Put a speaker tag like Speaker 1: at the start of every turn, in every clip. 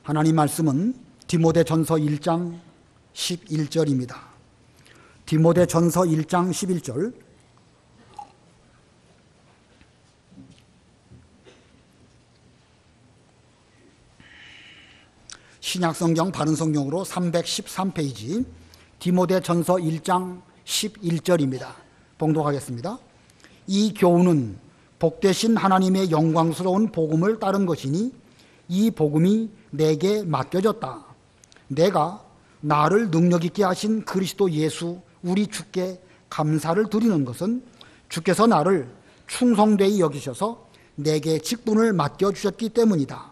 Speaker 1: 하나님 말씀은 디모데전서 1장 11절입니다. 디모데전서 1장 11절. 신약성경 바른성경으로 313페이지 디모데전서 1장 11절입니다. 봉독하겠습니다. 이 교훈은 복되신 하나님의 영광스러운 복음을 따른 것이니 이 복음이 내게 맡겨졌다. 내가 나를 능력 있게 하신 그리스도 예수 우리 주께 감사를 드리는 것은 주께서 나를 충성되이 여기셔서 내게 직분을 맡겨주셨기 때문이다.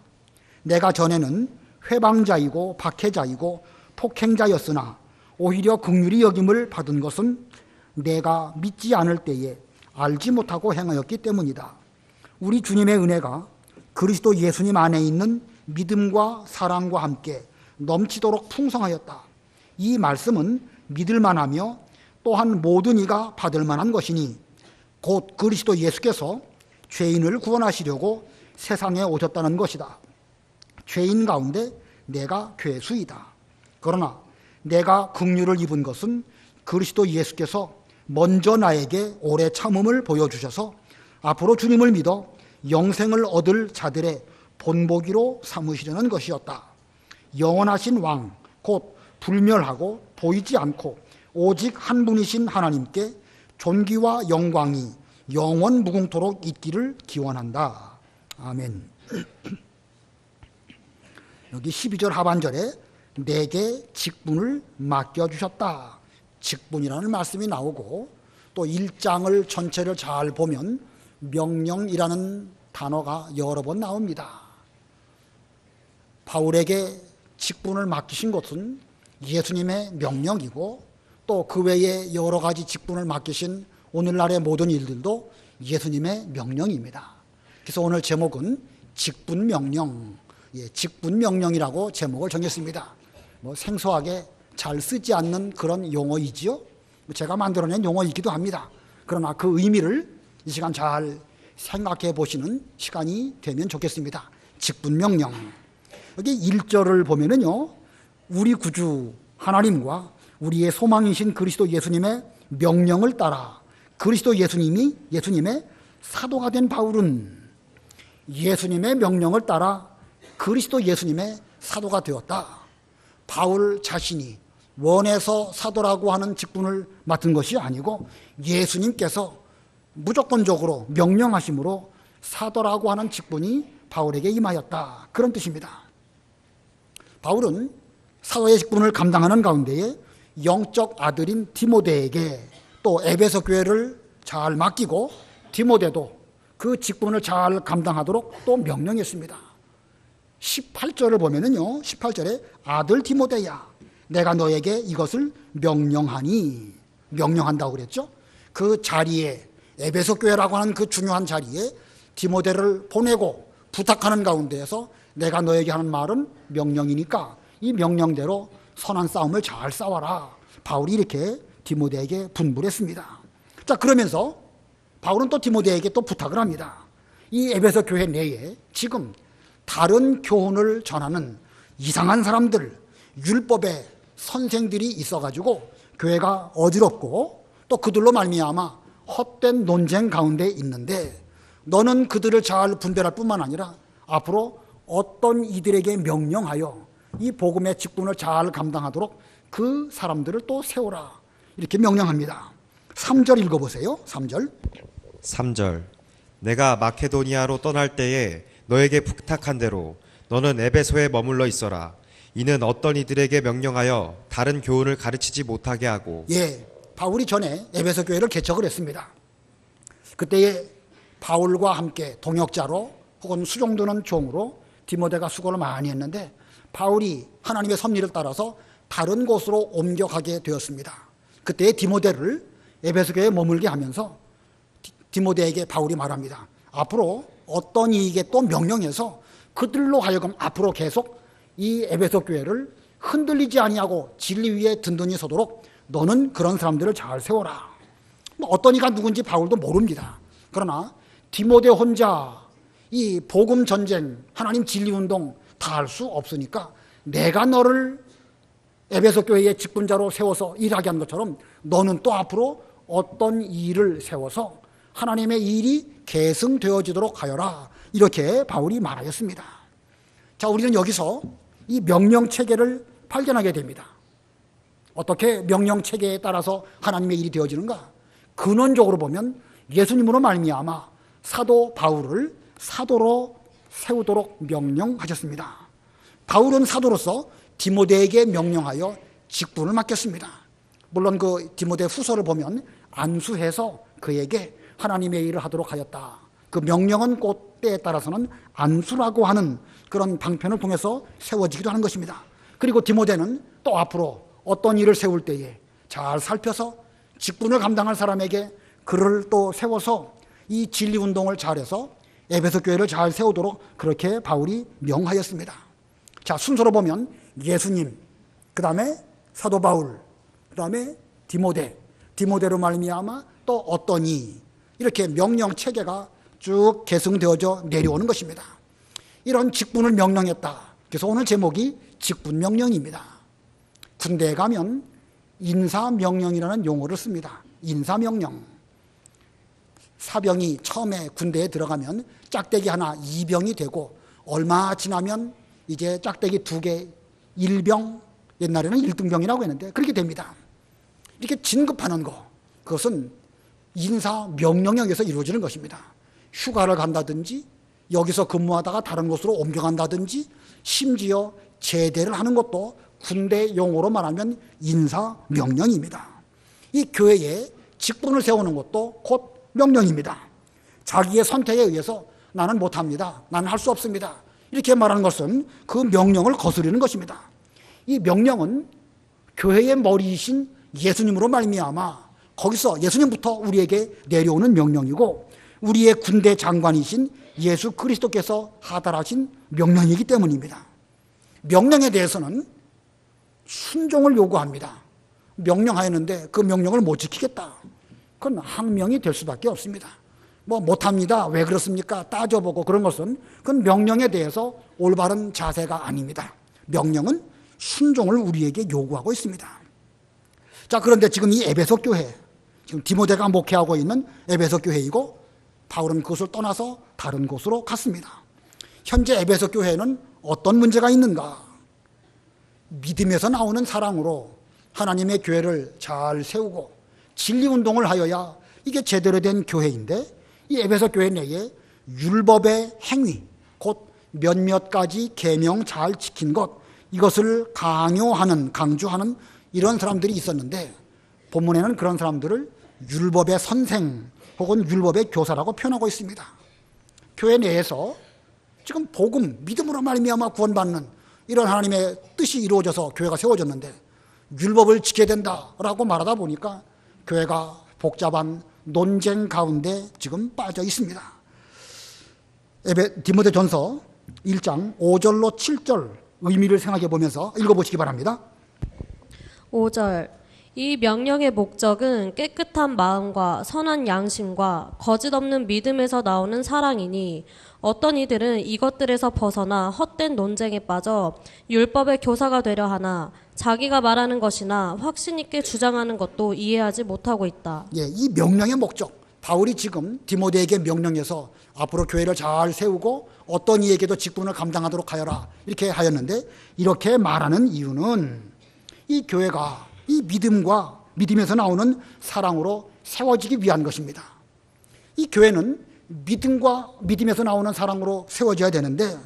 Speaker 1: 내가 전에는 회방자이고 박해자이고 폭행자였으나 오히려 긍휼히 여김을 받은 것은 내가 믿지 않을 때에 알지 못하고 행하였기 때문이다. 우리 주님의 은혜가 그리스도 예수님 안에 있는 믿음과 사랑과 함께 넘치도록 풍성하였다. 이 말씀은 믿을만하며 또한 모든 이가 받을 만한 것이니 곧 그리스도 예수께서 죄인을 구원하시려고 세상에 오셨다는 것이다. 죄인 가운데 내가 괴수이다. 그러나 내가 긍휼을 입은 것은 그리스도 예수께서 먼저 나에게 오래 참음을 보여주셔서 앞으로 주님을 믿어 영생을 얻을 자들의 본보기로 삼으시려는 것이었다. 영원하신 왕, 곧 불멸하고 보이지 않고 오직 한 분이신 하나님께 존귀와 영광이 영원 무궁토록 있기를 기원한다. 아멘. 여기 12절 하반절에 내게 직분을 맡겨주셨다. 직분이라는 말씀이 나오고 또 1장을 전체를 잘 보면 명령이라는 단어가 여러 번 나옵니다. 바울에게 직분을 맡기신 것은 예수님의 명령이고 또 그 외에 여러 가지 직분을 맡기신 오늘날의 모든 일들도 예수님의 명령입니다. 그래서 오늘 제목은 직분명령, 직분명령이라고 제목을 정했습니다. 생소하게 잘 쓰지 않는 그런 용어이지요. 제가 만들어낸 용어이기도 합니다. 그러나 그 의미를 이 시간 잘 생각해 보시는 시간이 되면 좋겠습니다. 직분명령. 여기 1절을 보면은요, 우리 구주 하나님과 우리의 소망이신 그리스도 예수님의 명령을 따라 그리스도 예수님의 사도가 된 바울은 예수님의 명령을 따라 그리스도 예수님의 사도가 되었다. 바울 자신이 원해서 사도라고 하는 직분을 맡은 것이 아니고 예수님께서 무조건적으로 명령하심으로 사도라고 하는 직분이 바울에게 임하였다. 그런 뜻입니다. 바울은 사도의 직분을 감당하는 가운데에 영적 아들인 디모데에게 또 에베소 교회를 잘 맡기고 디모데도 그 직분을 잘 감당하도록 또 명령했습니다. 18절을 보면은요, 18절에 아들 디모데야, 내가 너에게 이것을 명령한다고 그랬죠. 그 자리에 에베소 교회라고 하는 그 중요한 자리에 디모데를 보내고 부탁하는 가운데에서 내가 너에게 하는 말은 명령이니까 이 명령대로 선한 싸움을 잘 싸워라. 바울이 이렇게 디모데에게 분부를 했습니다. 자, 그러면서 바울은 또 디모데에게 또 부탁을 합니다. 이 에베소 교회 내에 지금 다른 교훈을 전하는 이상한 사람들, 율법의 선생들이 있어가지고 교회가 어지럽고 또 그들로 말미암아 헛된 논쟁 가운데 있는데 너는 그들을 잘 분별할 뿐만 아니라 앞으로 어떤 이들에게 명령하여 이 복음의 직분을 잘 감당하도록 그 사람들을 또 세워라. 이렇게 명령합니다. 3절 읽어보세요. 3절.
Speaker 2: 내가 마케도니아로 떠날 때에 너에게 부탁한 대로 너는 에베소에 머물러 있어라. 이는 어떤 이들에게 명령하여 다른 교훈을 가르치지 못하게 하고.
Speaker 1: 바울이 전에 에베소 교회를 개척을 했습니다. 그때에 바울과 함께 동역자로 혹은 수종드는 종으로 디모데가 수고를 많이 했는데 바울이 하나님의 섭리를 따라서 다른 곳으로 옮겨가게 되었습니다. 그때 디모데를 에베소 교회에 머물게 하면서 디모데에게 바울이 말합니다. 앞으로 어떤 이에게 또 명령해서 그들로 하여금 앞으로 계속 이 에베소 교회를 흔들리지 아니하고 진리 위에 든든히 서도록 너는 그런 사람들을 잘 세워라. 어떤 이가 누군지 바울도 모릅니다. 그러나 디모데 혼자 이 복음 전쟁, 하나님 진리 운동 다 할 수 없으니까 내가 너를 에베소 교회의 직분자로 세워서 일하게 한 것처럼 너는 또 앞으로 어떤 일을 세워서 하나님의 일이 계승되어지도록 하여라. 이렇게 바울이 말하였습니다. 자, 우리는 여기서 이 명령체계를 발견하게 됩니다. 어떻게 명령체계에 따라서 하나님의 일이 되어지는가? 근원적으로 보면 예수님으로 말미암아 사도 바울을 사도로 세우도록 명령하셨습니다. 바울은 사도로서 디모데에게 명령하여 직분을 맡겼습니다. 물론 그 디모데 후서를 보면 안수해서 그에게 하나님의 일을 하도록 하였다. 그 명령은 곧 때에 따라서는 안수라고 하는 그런 방편을 통해서 세워지기도 하는 것입니다. 그리고 디모데는 또 앞으로 어떤 일을 세울 때에 잘 살펴서 직분을 감당할 사람에게 그를 또 세워서 이 진리운동을 잘해서 에베소 교회를 잘 세우도록 그렇게 바울이 명하였습니다. 자, 순서로 보면 예수님, 그 다음에 사도 바울, 그 다음에 디모데로 말미암아 또 어떠니, 이렇게 명령 체계가 쭉 계승되어져 내려오는 것입니다. 이런 직분을 명령했다. 그래서 오늘 제목이 직분명령입니다. 군대에 가면 인사명령이라는 용어를 씁니다. 인사명령. 사병이 처음에 군대에 들어가면 짝대기 하나 2병이 되고 얼마 지나면 이제 짝대기 2개 1병, 옛날에는 1등병이라고 했는데 그렇게 됩니다. 이렇게 진급하는 거, 그것은 인사명령에 의해서 이루어지는 것입니다. 휴가를 간다든지 여기서 근무하다가 다른 곳으로 옮겨간다든지 심지어 제대를 하는 것도 군대 용어로 말하면 인사명령입니다. 이 교회에 직분을 세우는 것도 곧 명령입니다. 자기의 선택에 의해서 나는 못합니다. 나는 할 수 없습니다. 이렇게 말하는 것은 그 명령을 거스르는 것입니다. 이 명령은 교회의 머리이신 예수님으로 말미암아 거기서 예수님부터 우리에게 내려오는 명령이고 우리의 군대 장관이신 예수 그리스도께서 하달하신 명령이기 때문입니다. 명령에 대해서는 순종을 요구합니다. 명령하였는데 그 명령을 못 지키겠다. 그건 항명이 될 수밖에 없습니다. 못합니다. 왜 그렇습니까? 따져보고 그런 것은 그건 명령에 대해서 올바른 자세가 아닙니다. 명령은 순종을 우리에게 요구하고 있습니다. 자, 그런데 지금 이 에베소 교회, 지금 디모데가 목회하고 있는 에베소 교회이고 바울은 그것을 떠나서 다른 곳으로 갔습니다. 현재 에베소 교회는 어떤 문제가 있는가? 믿음에서 나오는 사랑으로 하나님의 교회를 잘 세우고 진리운동을 하여야 이게 제대로 된 교회인데 이 에베소 교회 내에 율법의 행위, 곧 몇몇 가지 계명 잘 지킨 것, 이것을 강조하는 이런 사람들이 있었는데 본문에는 그런 사람들을 율법의 선생 혹은 율법의 교사라고 표현하고 있습니다. 교회 내에서 지금 복음, 믿음으로 말미암아 구원받는 이런 하나님의 뜻이 이루어져서 교회가 세워졌는데 율법을 지켜야 된다라고 말하다 보니까 교회가 복잡한 논쟁 가운데 지금 빠져 있습니다. 디모데전서 1장 5절로 7절 의미를 생각해 보면서 읽어보시기 바랍니다.
Speaker 3: 5절. 이 명령의 목적은 깨끗한 마음과 선한 양심과 거짓 없는 믿음에서 나오는 사랑이니 어떤 이들은 이것들에서 벗어나 헛된 논쟁에 빠져 율법의 교사가 되려 하나 자기가 말하는 것이나 확신 있게 주장하는 것도 이해하지 못하고 있다.
Speaker 1: 예, 이 명령의 목적, 바울이 지금 디모데에게 명령해서 앞으로 교회를 잘 세우고 어떤 이에게도 직분을 감당하도록 하여라 이렇게 하였는데 이렇게 말하는 이유는 이 교회가 이 믿음에서 나오는 사랑으로 세워지기 위한 것입니다. 이 교회는 믿음에서 나오는 사랑으로 세워져야 되는데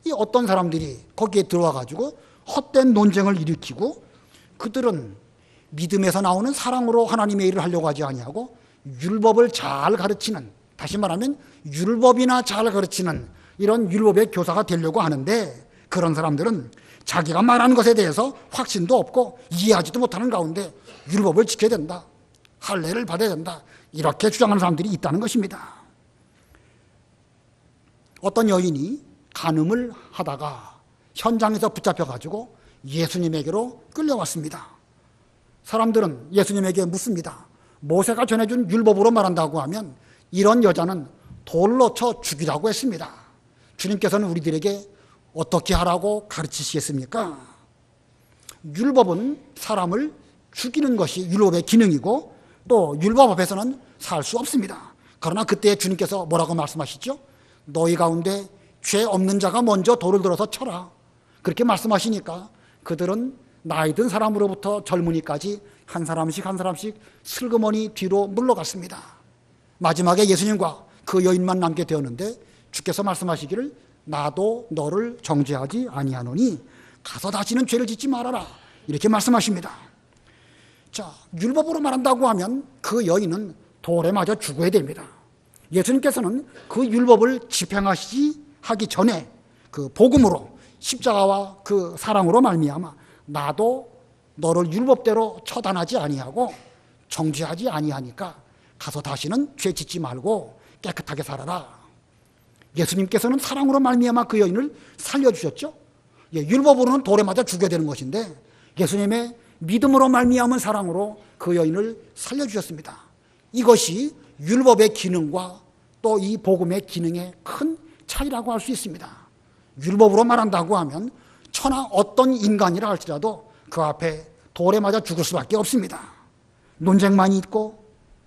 Speaker 1: 이 어떤 사람들이 거기에 들어와 가지고 헛된 논쟁을 일으키고 그들은 믿음에서 나오는 사랑으로 하나님의 일을 하려고 하지 아니하고 율법을 잘 가르치는, 다시 말하면 율법이나 잘 가르치는 이런 율법의 교사가 되려고 하는데 그런 사람들은 자기가 말하는 것에 대해서 확신도 없고 이해하지도 못하는 가운데 율법을 지켜야 된다, 할례를 받아야 된다 이렇게 주장하는 사람들이 있다는 것입니다. 어떤 여인이 간음을 하다가 현장에서 붙잡혀가지고 예수님에게로 끌려왔습니다. 사람들은 예수님에게 묻습니다. 모세가 전해준 율법으로 말한다고 하면 이런 여자는 돌로 쳐 죽이라고 했습니다. 주님께서는 우리들에게 어떻게 하라고 가르치시겠습니까? 율법은 사람을 죽이는 것이 율법의 기능이고 또 율법 앞에서는 살 수 없습니다. 그러나 그때 주님께서 뭐라고 말씀하시죠? 너희 가운데 죄 없는 자가 먼저 돌을 들어서 쳐라. 그렇게 말씀하시니까 그들은 나이 든 사람으로부터 젊은이까지 한 사람씩 한 사람씩 슬그머니 뒤로 물러갔습니다. 마지막에 예수님과 그 여인만 남게 되었는데 주께서 말씀하시기를 나도 너를 정죄하지 아니하노니 가서 다시는 죄를 짓지 말아라. 이렇게 말씀하십니다. 자, 율법으로 말한다고 하면 그 여인은 돌에 맞아 죽어야 됩니다. 예수님께서는 그 율법을 하기 전에 그 복음으로 십자가와 그 사랑으로 말미암아 나도 너를 율법대로 처단하지 아니하고 정죄하지 아니하니까 가서 다시는 죄 짓지 말고 깨끗하게 살아라. 예수님께서는 사랑으로 말미암아 그 여인을 살려주셨죠. 율법으로는 돌에 맞아 죽여야 되는 것인데 예수님의 믿음으로 말미암은 사랑으로 그 여인을 살려주셨습니다. 이것이 율법의 기능과 또 이 복음의 기능의 큰 차이라고 할 수 있습니다. 율법으로 말한다고 하면 천하 어떤 인간이라 할지라도 그 앞에 돌에 맞아 죽을 수밖에 없습니다. 논쟁만 있고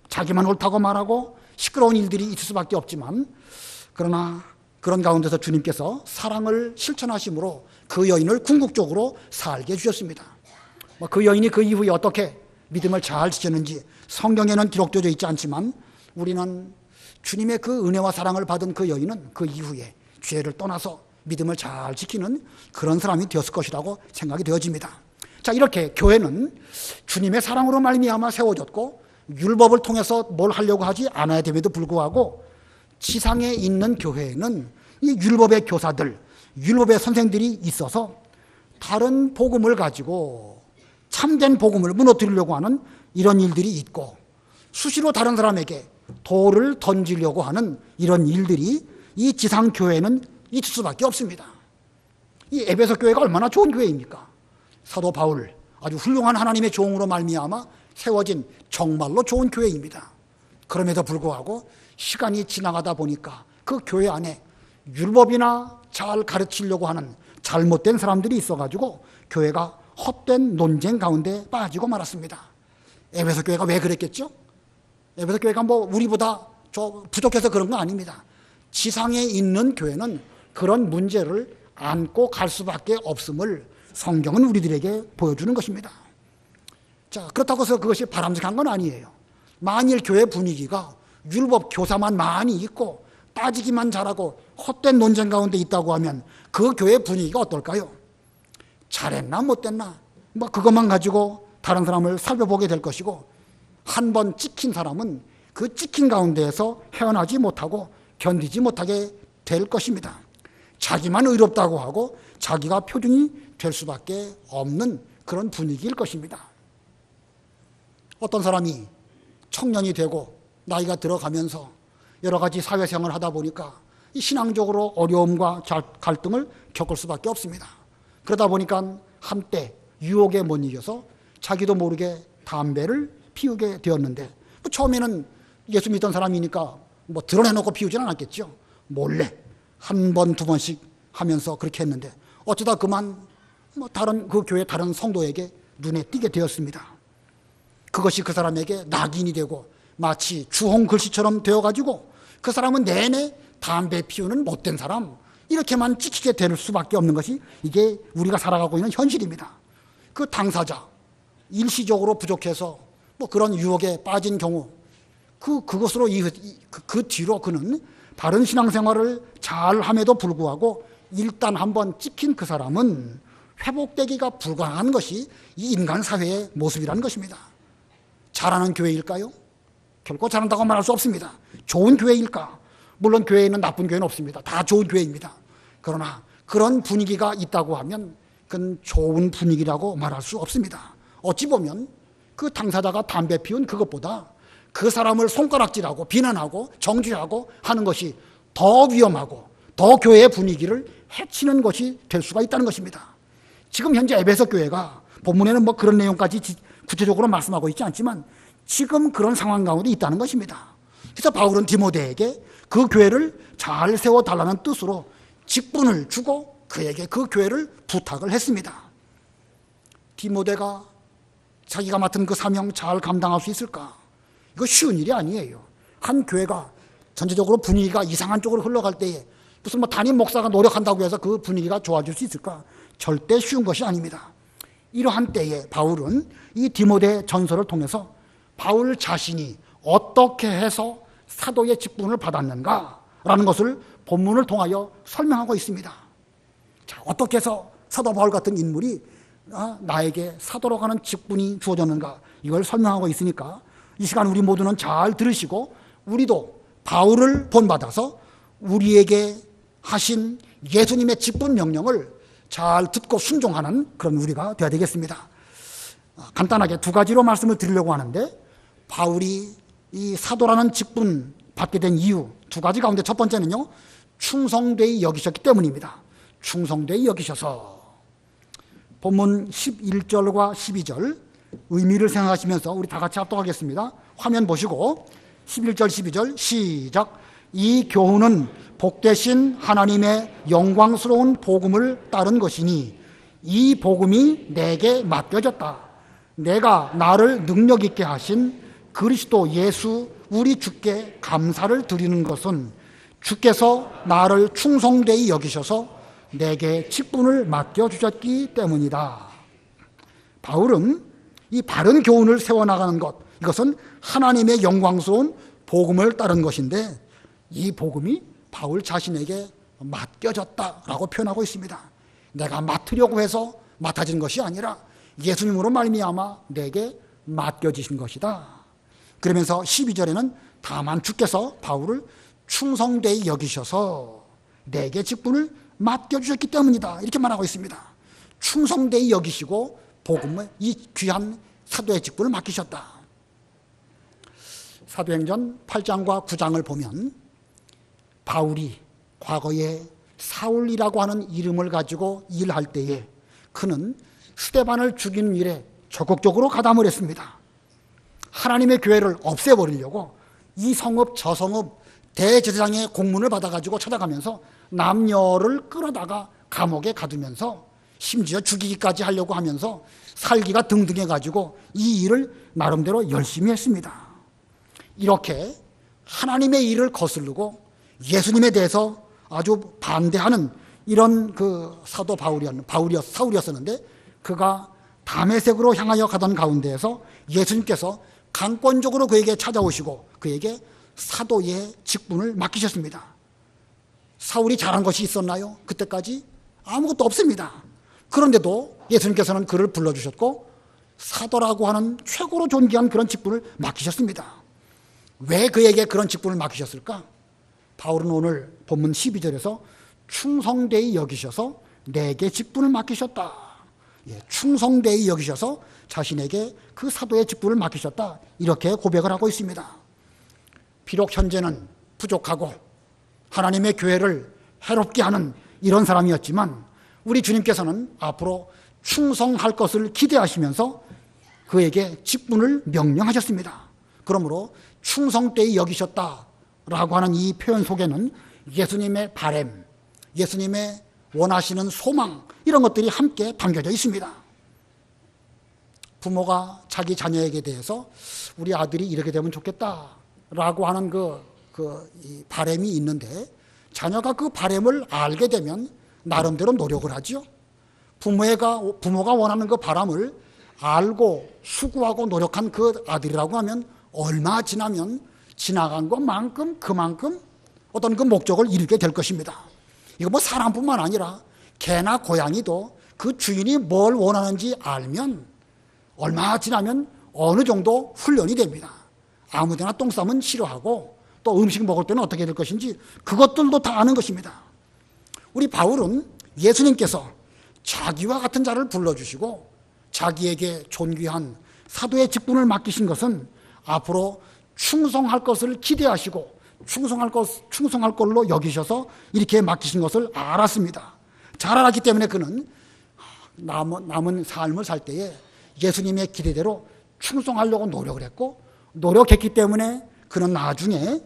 Speaker 1: 자기만 옳다고 말하고 시끄러운 일들이 있을 수밖에 없지만 그러나 그런 가운데서 주님께서 사랑을 실천하심으로 그 여인을 궁극적으로 살게 해주셨습니다. 그 여인이 그 이후에 어떻게 믿음을 잘 지켰는지 성경에는 기록되어 있지 않지만 우리는 주님의 그 은혜와 사랑을 받은 그 여인은 그 이후에 죄를 떠나서 믿음을 잘 지키는 그런 사람이 되었을 것이라고 생각이 되어집니다. 자, 이렇게 교회는 주님의 사랑으로 말미암아 세워졌고 율법을 통해서 뭘 하려고 하지 않아야 됨에도 불구하고 지상에 있는 교회에는 이 율법의 교사들, 율법의 선생들이 있어서 다른 복음을 가지고 참된 복음을 무너뜨리려고 하는 이런 일들이 있고 수시로 다른 사람에게 돌을 던지려고 하는 이런 일들이 이 지상교회는 있을 수밖에 없습니다. 이 에베소 교회가 얼마나 좋은 교회입니까? 사도 바울 아주 훌륭한 하나님의 종으로 말미암아 세워진 정말로 좋은 교회입니다. 그럼에도 불구하고 시간이 지나가다 보니까 그 교회 안에 율법이나 잘 가르치려고 하는 잘못된 사람들이 있어가지고 교회가 헛된 논쟁 가운데 빠지고 말았습니다. 에베소 교회가 왜 그랬겠죠? 에베소 교회가 우리보다 부족해서 그런 거 아닙니다. 지상에 있는 교회는 그런 문제를 안고 갈 수밖에 없음을 성경은 우리들에게 보여주는 것입니다. 자, 그렇다고 해서 그것이 바람직한 건 아니에요. 만일 교회 분위기가 율법 교사만 많이 있고 따지기만 잘하고 헛된 논쟁 가운데 있다고 하면 그 교회 분위기가 어떨까요? 잘했나 못됐나 그것만 가지고 다른 사람을 살펴보게 될 것이고 한 번 찍힌 사람은 그 찍힌 가운데에서 헤어나지 못하고 견디지 못하게 될 것입니다. 자기만 의롭다고 하고 자기가 표준이 될 수밖에 없는 그런 분위기일 것입니다. 어떤 사람이 청년이 되고 나이가 들어가면서 여러 가지 사회생활을 하다 보니까 이 신앙적으로 어려움과 갈등을 겪을 수밖에 없습니다. 그러다 보니까 한때 유혹에 못 이겨서 자기도 모르게 담배를 피우게 되었는데 처음에는 예수 믿던 사람이니까 드러내놓고 피우지는 않았겠죠. 몰래 한 번, 두 번씩 하면서 그렇게 했는데 어쩌다 그만 다른 그 교회 다른 성도에게 눈에 띄게 되었습니다. 그것이 그 사람에게 낙인이 되고 마치 주홍 글씨처럼 되어가지고 그 사람은 내내 담배 피우는 못된 사람 이렇게만 찍히게 될 수밖에 없는 것이 이게 우리가 살아가고 있는 현실입니다. 그 당사자 일시적으로 부족해서 그런 유혹에 빠진 경우 그것으로 그 뒤로 그는 바른 신앙생활을 잘 함에도 불구하고 일단 한번 찍힌 그 사람은 회복되기가 불가능한 것이 이 인간 사회의 모습이라는 것입니다. 잘하는 교회일까요? 결코 잘한다고 말할 수 없습니다. 좋은 교회일까? 물론 교회에는 나쁜 교회는 없습니다. 다 좋은 교회입니다. 그러나 그런 분위기가 있다고 하면 그건 좋은 분위기라고 말할 수 없습니다. 어찌 보면 그 당사자가 담배 피운 그것보다 그 사람을 손가락질하고 비난하고 정죄하고 하는 것이 더 위험하고 더 교회의 분위기를 해치는 것이 될 수가 있다는 것입니다. 지금 현재 에베소 교회가 본문에는 그런 내용까지 구체적으로 말씀하고 있지 않지만 지금 그런 상황 가운데 있다는 것입니다. 그래서 바울은 디모데에게 그 교회를 잘 세워달라는 뜻으로 직분을 주고 그에게 그 교회를 부탁을 했습니다. 디모데가 자기가 맡은 그 사명 잘 감당할 수 있을까? 이거 쉬운 일이 아니에요. 한 교회가 전체적으로 분위기가 이상한 쪽으로 흘러갈 때에 무슨 담임 목사가 노력한다고 해서 그 분위기가 좋아질 수 있을까? 절대 쉬운 것이 아닙니다. 이러한 때에 바울은 이 디모데 전서를 통해서 바울 자신이 어떻게 해서 사도의 직분을 받았는가라는 것을 본문을 통하여 설명하고 있습니다. 자, 어떻게 해서 사도 바울 같은 인물이 나에게 사도로 가는 직분이 주어졌는가, 이걸 설명하고 있으니까 이 시간 우리 모두는 잘 들으시고 우리도 바울을 본받아서 우리에게 하신 예수님의 직분 명령을 잘 듣고 순종하는 그런 우리가 되어야 되겠습니다. 간단하게 두 가지로 말씀을 드리려고 하는데, 바울이 이 사도라는 직분 받게 된 이유 두 가지 가운데 첫 번째는요, 충성되이 여기셨기 때문입니다. 충성되이 여기셔서. 본문 11절과 12절 의미를 생각하시면서 우리 다 같이 합독하겠습니다. 화면 보시고 11절 12절 시작. 이 교훈은 복되신 하나님의 영광스러운 복음을 따른 것이니 이 복음이 내게 맡겨졌다. 내가 나를 능력 있게 하신 그리스도 예수 우리 주께 감사를 드리는 것은 주께서 나를 충성되이 여기셔서 내게 직분을 맡겨주셨기 때문이다. 바울은 이 바른 교훈을 세워나가는 것, 이것은 하나님의 영광스러운 복음을 따른 것인데 이 복음이 바울 자신에게 맡겨졌다라고 표현하고 있습니다. 내가 맡으려고 해서 맡아진 것이 아니라 예수님으로 말미암아 내게 맡겨지신 것이다. 그러면서 12절에는 다만 주께서 바울을 충성되이 여기셔서 내게 직분을 맡겨주셨기 때문이다, 이렇게 말하고 있습니다. 충성되이 여기시고 복음을, 이 귀한 사도의 직분을 맡기셨다. 사도행전 8장과 9장을 보면 바울이 과거에 사울이라고 하는 이름을 가지고 일할 때에 그는 스데반을 죽이는 일에 적극적으로 가담을 했습니다. 하나님의 교회를 없애버리려고 이 성읍 저 성읍 대제사장의 공문을 받아가지고 찾아가면서 남녀를 끌어다가 감옥에 가두면서 심지어 죽이기까지 하려고 하면서 살기가 등등해가지고 이 일을 나름대로 열심히 했습니다. 이렇게 하나님의 일을 거스르고 예수님에 대해서 아주 반대하는 이런 그 사도 사울이었었는데, 그가 다메섹으로 향하여 가던 가운데에서 예수님께서 강권적으로 그에게 찾아오시고 그에게 사도의 직분을 맡기셨습니다. 사울이 잘한 것이 있었나요? 그때까지 아무것도 없습니다. 그런데도 예수님께서는 그를 불러주셨고 사도라고 하는 최고로 존귀한 그런 직분을 맡기셨습니다. 왜 그에게 그런 직분을 맡기셨을까? 바울은 오늘 본문 12절에서 충성되이 여기셔서 내게 직분을 맡기셨다. 충성되이 여기셔서 자신에게 그 사도의 직분을 맡기셨다, 이렇게 고백을 하고 있습니다. 비록 현재는 부족하고 하나님의 교회를 해롭게 하는 이런 사람이었지만 우리 주님께서는 앞으로 충성할 것을 기대하시면서 그에게 직분을 명령하셨습니다. 그러므로 충성되이 여기셨다라고 하는 이 표현 속에는 예수님의 바램, 예수님의 원하시는 소망, 이런 것들이 함께 담겨져 있습니다. 부모가 자기 자녀에게 대해서 우리 아들이 이렇게 되면 좋겠다라고 하는 이 바램이 있는데, 자녀가 그 바램을 알게 되면 나름대로 노력을 하죠. 부모가 원하는 그 바람을 알고 수고하고 노력한 그 아들이라고 하면 얼마 지나면 지나간 것만큼 그만큼 어떤 그 목적을 이루게 될 것입니다. 이거 사람뿐만 아니라 개나 고양이도 그 주인이 뭘 원하는지 알면 얼마 지나면 어느 정도 훈련이 됩니다. 아무데나 똥 싸면 싫어하고 또 음식 먹을 때는 어떻게 될 것인지 그것들도 다 아는 것입니다. 우리 바울은 예수님께서 자기와 같은 자를 불러주시고 자기에게 존귀한 사도의 직분을 맡기신 것은 앞으로 충성할 것을 기대하시고 충성할 걸로 여기셔서 이렇게 맡기신 것을 알았습니다. 잘 알았기 때문에 그는 남은 삶을 살 때에 예수님의 기대대로 충성하려고 노력을 했고, 노력했기 때문에 그는 나중에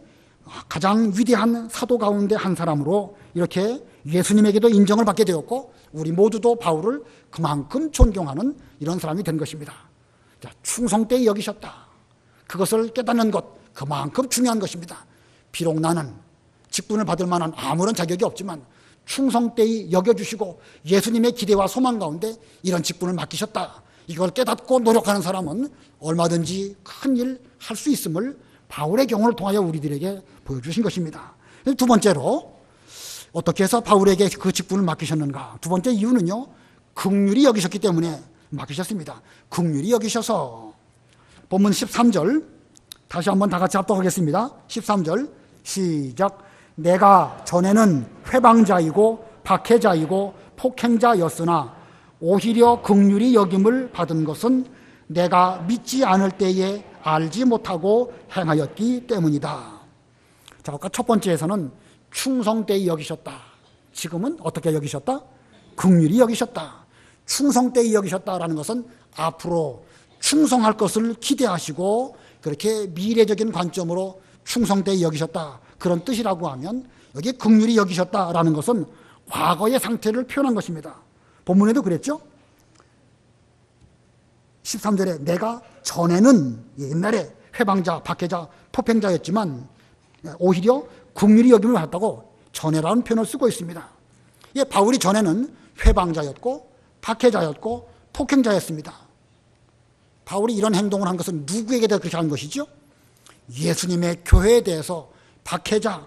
Speaker 1: 가장 위대한 사도 가운데 한 사람으로 이렇게 예수님에게도 인정을 받게 되었고 우리 모두도 바울을 그만큼 존경하는 이런 사람이 된 것입니다. 자, 충성되이 여기셨다. 그것을 깨닫는 것 그만큼 중요한 것입니다. 비록 나는 직분을 받을 만한 아무런 자격이 없지만 충성되이 여겨주시고 예수님의 기대와 소망 가운데 이런 직분을 맡기셨다. 이걸 깨닫고 노력하는 사람은 얼마든지 큰 일 할 수 있음을 바울의 경우를 통하여 우리들에게 보여주신 것입니다. 두 번째로 어떻게 해서 바울에게 그 직분을 맡기셨는가? 두 번째 이유는요, 긍휼히 여기셨기 때문에 맡기셨습니다. 긍휼히 여기셔서. 본문 13절 다시 한번 다 같이 합독하겠습니다. 13절 시작. 내가 전에는 회방자이고 박해자이고 폭행자였으나 오히려 긍휼히 여김을 받은 것은 내가 믿지 않을 때에 알지 못하고 행하였기 때문이다. 자, 아까 첫 번째에서는 충성되이 여기셨다. 지금은 어떻게 여기셨다? 긍휼히 여기셨다. 충성되이 여기셨다라는 것은 앞으로 충성할 것을 기대하시고 그렇게 미래적인 관점으로 충성되이 여기셨다. 그런 뜻이라고 하면 여기 긍휼히 여기셨다라는 것은 과거의 상태를 표현한 것입니다. 본문에도 그랬죠? 13절에 내가 전에는 옛날에 회방자, 박해자, 폭행자였지만 오히려 긍휼히 여김을 받았다고 전에라는 표현을 쓰고 있습니다. 예, 바울이 전에는 회방자였고 박해자였고 폭행자였습니다. 바울이 이런 행동을 한 것은 누구에게 대해 그렇게 한 것이죠? 예수님의 교회에 대해서 박해자,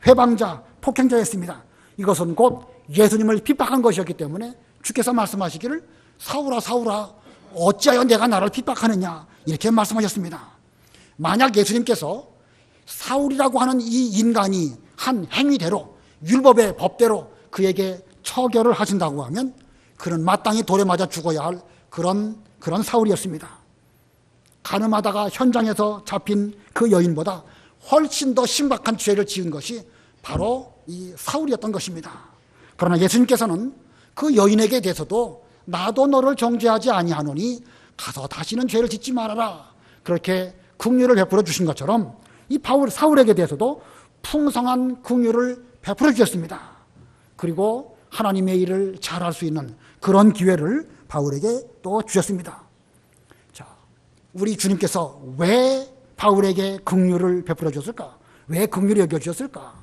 Speaker 1: 회방자, 폭행자였습니다. 이것은 곧 예수님을 핍박한 것이었기 때문에 주께서 말씀하시기를 사울아 사울아 어찌하여 내가 나를 핍박하느냐 이렇게 말씀하셨습니다. 만약 예수님께서 사울이라고 하는 이 인간이 한 행위대로 율법의 법대로 그에게 처결을 하신다고 하면 그는 마땅히 돌에 맞아 죽어야 할 그런 사울이었습니다. 가늠하다가 현장에서 잡힌 그 여인보다 훨씬 더 심각한 죄를 지은 것이 바로 이 사울이었던 것입니다. 그러나 예수님께서는 그 여인에게 대해서도 나도 너를 정죄하지 아니하노니 가서 다시는 죄를 짓지 말아라 그렇게 긍휼을 베풀어 주신 것처럼 이 사울에게 대해서도 풍성한 긍휼을 베풀어 주셨습니다. 그리고 하나님의 일을 잘할 수 있는 그런 기회를 바울에게 또 주셨습니다. 자, 우리 주님께서 왜 바울에게 긍휼을 베풀어 줬을까? 왜 긍휼히 여겨 주셨을까?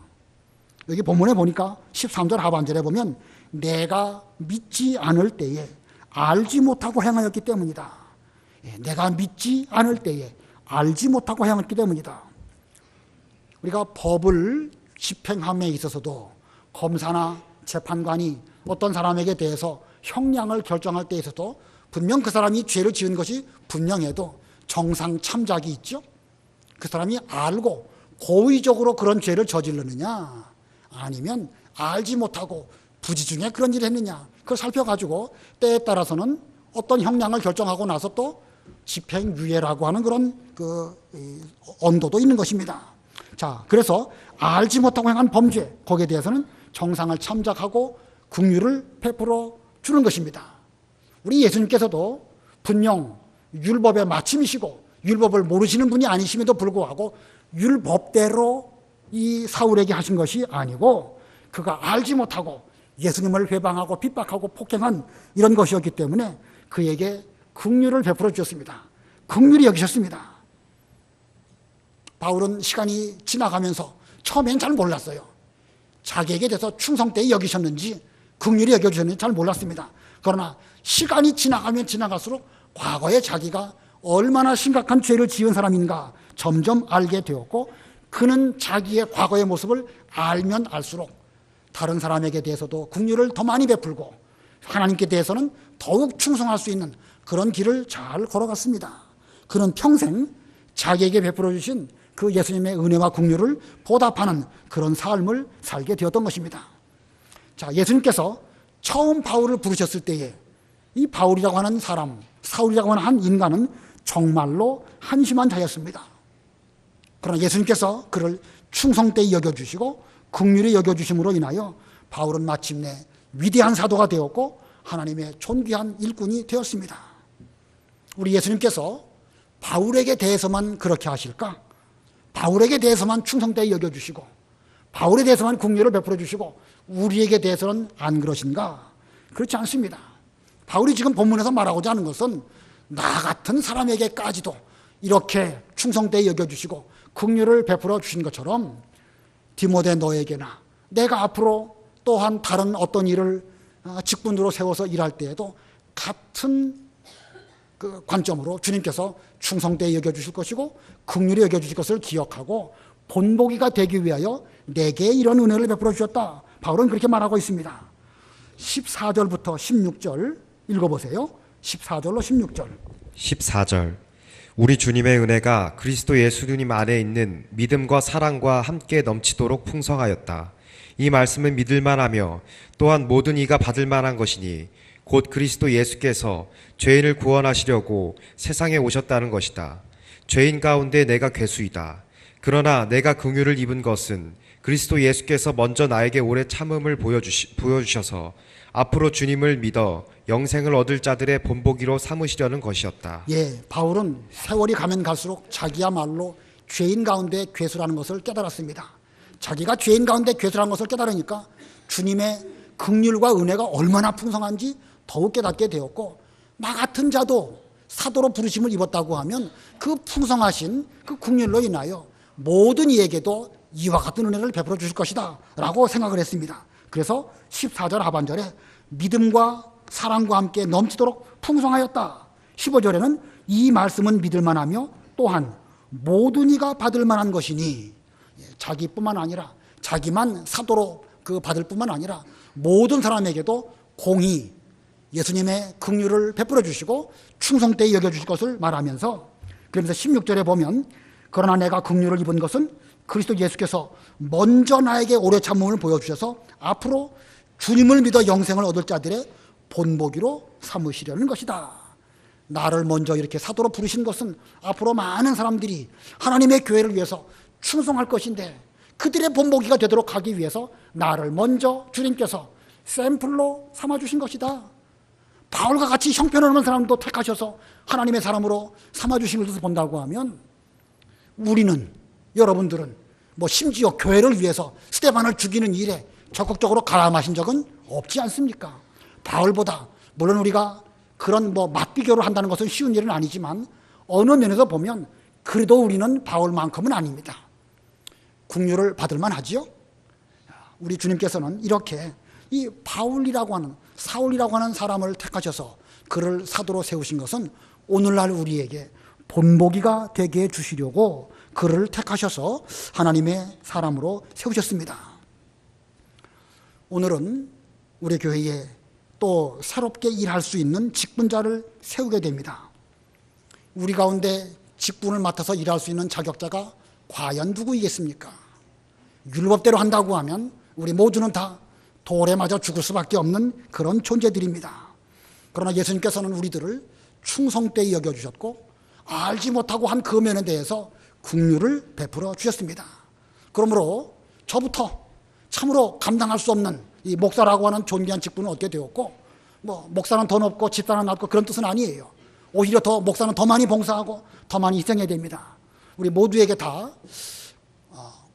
Speaker 1: 여기 본문에 보니까 13절 하반절에 보면 내가 믿지 않을 때에 알지 못하고 행하였기 때문이다. 내가 믿지 않을 때에 알지 못하고 행했기 때문이다. 우리가 법을 집행함에 있어서도 검사나 재판관이 어떤 사람에게 대해서 형량을 결정할 때 있어도 분명 그 사람이 죄를 지은 것이 분명해도 정상 참작이 있죠. 그 사람이 알고 고의적으로 그런 죄를 저지르느냐 아니면 알지 못하고 부지 중에 그런 일을 했느냐 그걸 살펴가지고 때에 따라서는 어떤 형량을 결정하고 나서 또 집행유예라고 하는 그런 언도도 있는 것입니다. 자, 그래서 알지 못하고 행한 범죄 거기에 대해서는 정상을 참작하고 긍휼을 베풀어 주는 것입니다. 우리 예수님께서도 분명 율법의 마침이시고 율법을 모르시는 분이 아니심에도 불구하고 율법대로 이 사울에게 하신 것이 아니고 그가 알지 못하고 예수님을 회방하고 핍박하고 폭행한 이런 것이었기 때문에 그에게 긍휼을 베풀어 주셨습니다. 긍휼히 여기셨습니다. 바울은 시간이 지나가면서 처음엔 잘 몰랐어요. 자기에게 대해서 충성되이 여기셨는지 긍휼히 여겨주셨는지 잘 몰랐습니다. 그러나 시간이 지나가면 지나갈수록 과거에 자기가 얼마나 심각한 죄를 지은 사람인가 점점 알게 되었고 그는 자기의 과거의 모습을 알면 알수록 다른 사람에게 대해서도 긍휼을 더 많이 베풀고 하나님께 대해서는 더욱 충성할 수 있는 그런 길을 잘 걸어갔습니다. 그는 평생 자기에게 베풀어 주신 그 예수님의 은혜와 긍휼을 보답하는 그런 삶을 살게 되었던 것입니다. 자, 예수님께서 처음 바울을 부르셨을 때에 이 바울이라고 하는 사람, 사울이라고 하는 한 인간은 정말로 한심한 자였습니다. 그러나 예수님께서 그를 충성되이 여겨주시고 긍휼히 여겨주심으로 인하여 바울은 마침내 위대한 사도가 되었고 하나님의 존귀한 일꾼이 되었습니다. 우리 예수님께서 바울에게 대해서만 그렇게 하실까? 바울에게 대해서만 충성되이 여겨주시고 바울에 대해서만 긍휼을 베풀어 주시고 우리에게 대해서는 안 그러신가? 그렇지 않습니다. 바울이 지금 본문에서 말하고자 하는 것은 나 같은 사람에게까지도 이렇게 충성되게 여겨주시고 긍휼을 베풀어 주신 것처럼 디모데 너에게나 내가 앞으로 또한 다른 어떤 일을 직분으로 세워서 일할 때에도 같은 그 관점으로 주님께서 충성되게 여겨주실 것이고 긍휼히 여겨주실 것을 기억하고 본보기가 되기 위하여 내게 이런 은혜를 베풀어 주셨다. 바울은 그렇게 말하고 있습니다. 14절부터 16절 읽어보세요. 14절로 16절.
Speaker 2: 14절. 우리 주님의 은혜가 그리스도 예수님 안에 있는 믿음과 사랑과 함께 넘치도록 풍성하였다. 이 말씀은 믿을만하며 또한 모든 이가 받을만한 것이니 곧 그리스도 예수께서 죄인을 구원하시려고 세상에 오셨다는 것이다. 죄인 가운데 내가 괴수이다. 그러나 내가 긍휼을 입은 것은 그리스도 예수께서 먼저 나에게 오래 참음을 보여주셔서 앞으로 주님을 믿어 영생을 얻을 자들의 본보기로 삼으시려는 것이었다.
Speaker 1: 예, 바울은 세월이 가면 갈수록 자기야말로 죄인 가운데 괴수라는 것을 깨달았습니다. 자기가 죄인 가운데 괴수라는 것을 깨달으니까 주님의 긍휼과 은혜가 얼마나 풍성한지 더욱 깨닫게 되었고, 나 같은 자도 사도로 부르심을 입었다고 하면 그 풍성하신 그 긍휼로 인하여 모든 이에게도 이와 같은 은혜를 베풀어 주실 것이다 라고 생각을 했습니다. 그래서 14절 하반절에 믿음과 사랑과 함께 넘치도록 풍성하였다. 15절에는 이 말씀은 믿을만하며 또한 모든 이가 받을 만한 것이니, 자기뿐만 아니라 자기만 사도로 받을 뿐만 아니라 모든 사람에게도 공히 예수님의 긍휼을 베풀어 주시고 충성되게 여겨주실 것을 말하면서, 그러면서 16절에 보면 그러나 내가 긍휼을 입은 것은 그리스도 예수께서 먼저 나에게 오래 참음을 보여주셔서 앞으로 주님을 믿어 영생을 얻을 자들의 본보기로 삼으시려는 것이다. 나를 먼저 이렇게 사도로 부르신 것은 앞으로 많은 사람들이 하나님의 교회를 위해서 충성할 것인데 그들의 본보기가 되도록 하기 위해서 나를 먼저 주님께서 샘플로 삼아주신 것이다. 바울과 같이 형편없는 사람도 택하셔서 하나님의 사람으로 삼아주신 것을 본다고 하면 우리는, 여러분들은 심지어 교회를 위해서 스데반을 죽이는 일에 적극적으로 가담하신 적은 없지 않습니까? 바울보다, 물론 우리가 그런 맞비교를 한다는 것은 쉬운 일은 아니지만 어느 면에서 보면 그래도 우리는 바울만큼은 아닙니다. 긍휼을 받을 만하지요? 우리 주님께서는 이렇게 이 바울이라고 하는, 사울이라고 하는 사람을 택하셔서 그를 사도로 세우신 것은 오늘날 우리에게 본보기가 되게 해주시려고 그를 택하셔서 하나님의 사람으로 세우셨습니다. 오늘은 우리 교회에 또 새롭게 일할 수 있는 직분자를 세우게 됩니다. 우리 가운데 직분을 맡아서 일할 수 있는 자격자가 과연 누구이겠습니까? 율법대로 한다고 하면 우리 모두는 다 돌에 맞아 죽을 수밖에 없는 그런 존재들입니다. 그러나 예수님께서는 우리들을 충성되게 여겨주셨고 알지 못하고 한 그 면에 대해서 긍휼을 베풀어 주셨습니다. 그러므로 저부터 참으로 감당할 수 없는 이 목사라고 하는 존귀한 직분을 얻게 되었고, 목사는 더 높고 집사는 낮고 그런 뜻은 아니에요. 오히려 목사는 더 많이 봉사하고 더 많이 희생해야 됩니다. 우리 모두에게 다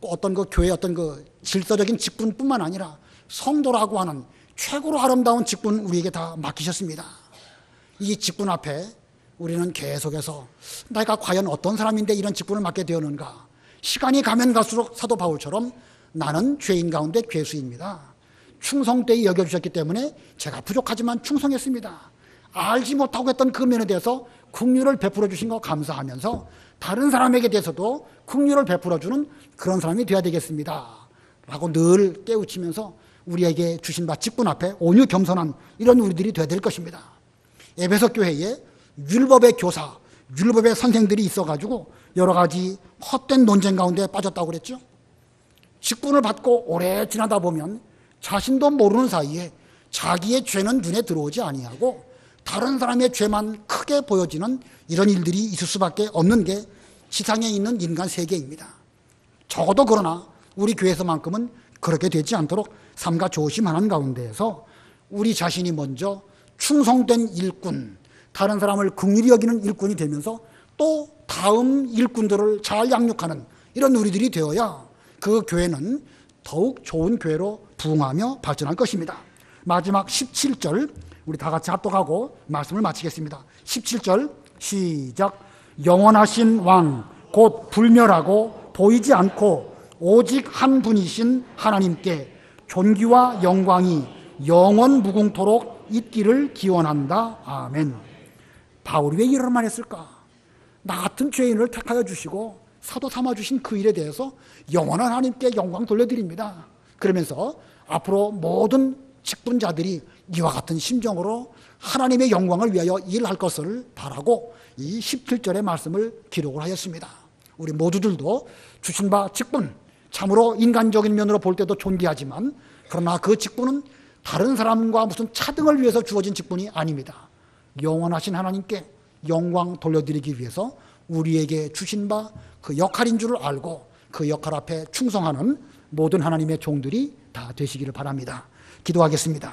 Speaker 1: 어떤 교회의 어떤 질서적인 직분뿐만 아니라 성도라고 하는 최고로 아름다운 직분 우리에게 다 맡기셨습니다. 이 직분 앞에 우리는 계속해서 내가 과연 어떤 사람인데 이런 직분을 맡게 되었는가? 시간이 가면 갈수록 사도 바울처럼 나는 죄인 가운데 괴수입니다. 충성되게 여겨주셨기 때문에 제가 부족하지만 충성했습니다. 알지 못하고 했던 그 면에 대해서 긍휼을 베풀어 주신 거 감사하면서 다른 사람에게 대해서도 긍휼을 베풀어 주는 그런 사람이 되어야 되겠습니다 라고 늘 깨우치면서 우리에게 주신 바 직분 앞에 온유 겸손한 이런 우리들이 되어야 될 것입니다. 에베소 교회에 율법의 교사, 율법의 선생들이 있어가지고 여러 가지 헛된 논쟁 가운데 빠졌다고 그랬죠. 직분을 받고 오래 지나다 보면 자신도 모르는 사이에 자기의 죄는 눈에 들어오지 아니하고 다른 사람의 죄만 크게 보여지는 이런 일들이 있을 수밖에 없는 게 지상에 있는 인간 세계입니다. 적어도 그러나 우리 교회에서만큼은 그렇게 되지 않도록 삼가 조심하는 가운데에서 우리 자신이 먼저 충성된 일꾼, 다른 사람을 긍휼히 여기는 일꾼이 되면서 또 다음 일꾼들을 잘 양육하는 이런 우리들이 되어야 그 교회는 더욱 좋은 교회로 부흥하며 발전할 것입니다. 마지막 17절 우리 다 같이 합독하고 말씀을 마치겠습니다. 17절 시작. 영원하신 왕 곧 불멸하고 보이지 않고 오직 한 분이신 하나님께 존귀와 영광이 영원 무궁토록 있기를 기원한다. 아멘. 바울이 왜 이런 말 했을까? 나 같은 죄인을 택하여 주시고 사도 삼아 주신 그 일에 대해서 영원한 하나님께 영광 돌려드립니다. 그러면서 앞으로 모든 직분자들이 이와 같은 심정으로 하나님의 영광을 위하여 일할 것을 바라고 이 17절의 말씀을 기록을 하였습니다. 우리 모두들도 주신 바 직분, 참으로 인간적인 면으로 볼 때도 존귀하지만 그러나 그 직분은 다른 사람과 무슨 차등을 위해서 주어진 직분이 아닙니다. 영원하신 하나님께 영광 돌려드리기 위해서 우리에게 주신 바 그 역할인 줄을 알고 그 역할 앞에 충성하는 모든 하나님의 종들이 다 되시기를 바랍니다. 기도하겠습니다.